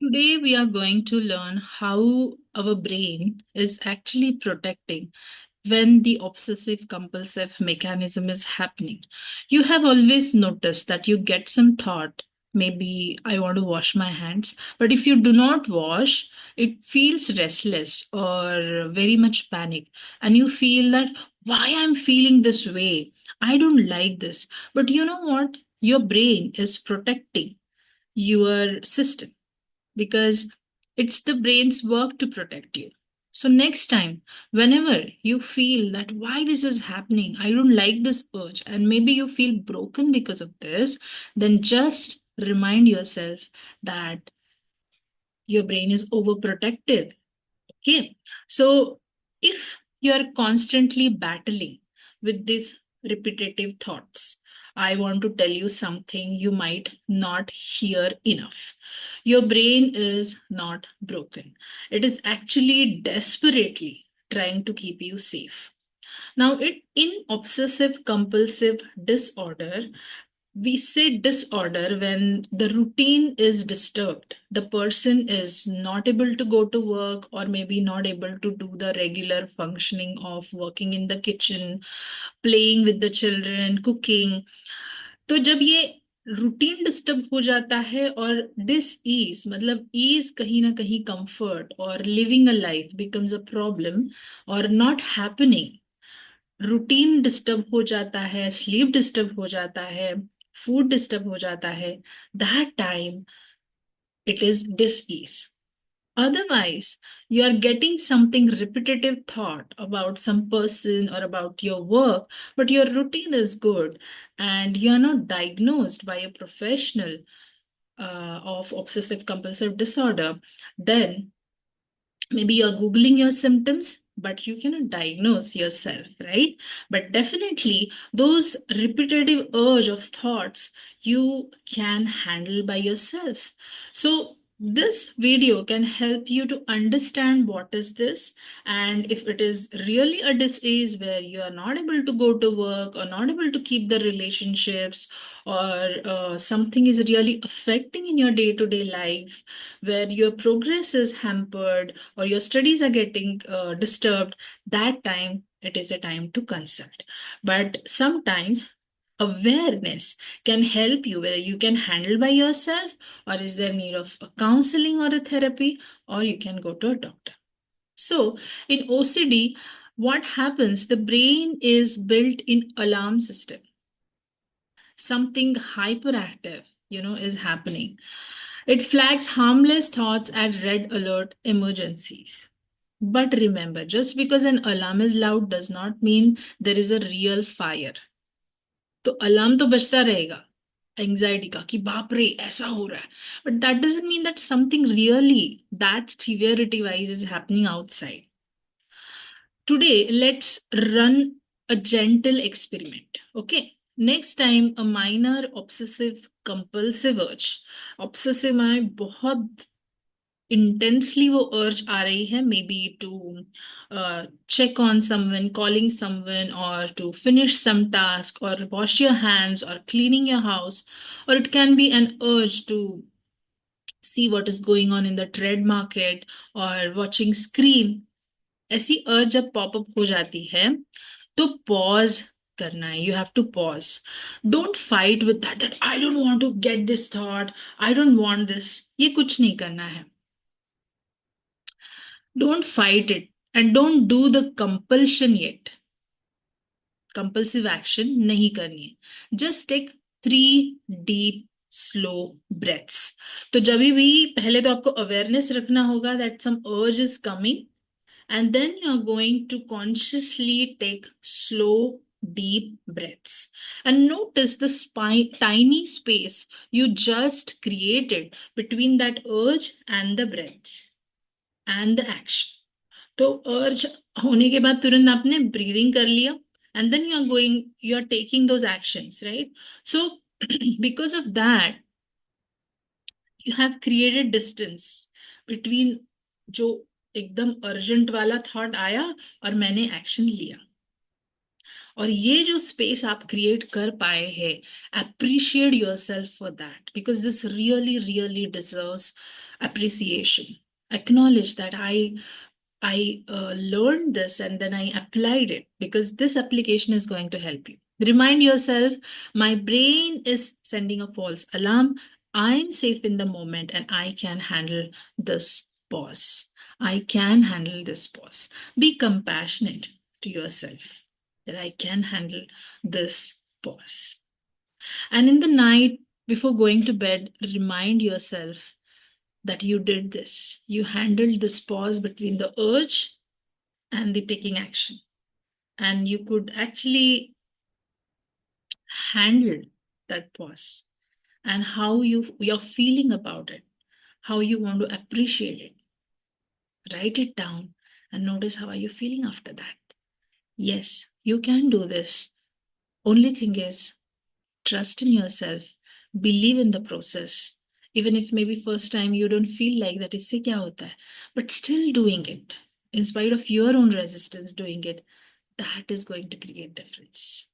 Today, we are going to learn how our brain is actually protecting when the obsessive compulsive mechanism is happening. You have always noticed that you get some thought, maybe I want to wash my hands, but if you do not wash, it feels restless or very much panic, and you feel that why I'm feeling this way. I don't like this. But you know what? Your brain is protecting your system because it's the brain's work to protect you. So next time, whenever you feel that why this is happening, I don't like this urge, and maybe you feel broken because of this, then just remind yourself that your brain is overprotective. Okay. So if you're constantly battling with these repetitive thoughts, I want to tell you something you might not hear enough. Your brain is not broken, it is actually desperately trying to keep you safe. Now, in obsessive compulsive disorder, we say disorder when the routine is disturbed. The person is not able to go to work, or maybe not able to do the regular functioning of working in the kitchen, playing with the children, cooking. तो जब ये routine disturb हो जाता है और dish ease मतलब ease कहीं ना कहीं कंफर्ट और living a life becomes a problem और नॉट हैपनिंग, रूटीन डिस्टर्ब हो जाता है, स्लीप डिस्टर्ब हो जाता है, फूड डिस्टर्ब हो जाता है, that time it is this. Otherwise, you are getting something repetitive thought about some person or about your work, but your routine is good and you are not diagnosed by a professional of obsessive compulsive disorder. Then maybe you're googling your symptoms, but you cannot diagnose yourself, right? But definitely those repetitive urge of thoughts you can handle by yourself. So this video can help you to understand what is this, and if it is really a disease where you are not able to go to work or not able to keep the relationships, or something is really affecting in your day-to-day life where your progress is hampered or your studies are getting disturbed, that time it is a time to consult. But sometimes awareness can help you whether you can handle by yourself, or is there need of a counseling or a therapy, or you can go to a doctor. So in OCD, what happens? The brain is built in alarm system. Something hyperactive, is happening. It flags harmless thoughts at red alert emergencies. But remember, just because an alarm is loud does not mean there is a real fire. तो alarm तो बजता रहेगा anxiety का कि बाप रे ऐसा हो रहा है, but that doesn't mean that something really that severity wise is happening outside. Today, let's run a gentle experiment. Okay. Next time, a minor obsessive compulsive urge. Obsessive में बहुत intensely वो urge आ रही है, maybe to check on someone, calling someone, or to finish some task, or wash your hands, or cleaning your house, or it can be an urge to see what is going on in the trade market or watching screen. ऐसी अर्ज जब popup हो जाती है तो pause करना है. You have to pause. Don't fight with that I don't want to get this thought, I don't want this. ये कुछ नहीं करना है. Don't fight it and don't do the compulsion yet. Compulsive action नहीं करनी है. Just take 3 deep slow breaths. तो जब भी पहले तो आपको अवेयरनेस रखना होगा दैट सम अर्ज is coming, and then you're going to consciously take slow, deep breaths and notice the tiny space you just created between that urge and the breath and the action. तो urge होने के बाद तुरंत आपने breathing कर लिया, and then you're taking those actions, right? So because of that, you have created distance between जो एकदम अर्जेंट वाला थॉट आया और मैंने एक्शन लिया. और ये जो स्पेस आप क्रिएट कर पाए हैं, appreciate yourself for that, because this really really deserves appreciation. Acknowledge that I learned this and then I applied it, because this application is going to help you. Remind yourself, my brain is sending a false alarm. I'm safe in the moment and I can handle this pause. I can handle this pause. Be compassionate to yourself that I can handle this pause. And in the night, before going to bed, remind yourself that you did this. You handled this pause between the urge and the taking action. And you could actually handle that pause and how you're feeling about it, how you want to appreciate it. Write it down and notice how are you feeling after that. Yes, you can do this. Only thing is, trust in yourself, believe in the process. Even if maybe first time you don't feel like that, इससे क्या होता है, but still doing it, in spite of your own resistance doing it, that is going to create difference.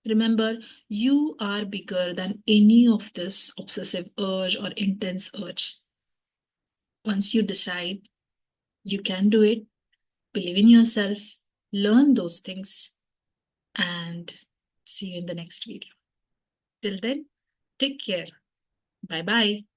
Remember, you are bigger than any of this obsessive urge or intense urge. Once you decide, you can do it, believe in yourself, learn those things, and see you in the next video. Till then, take care. Bye bye.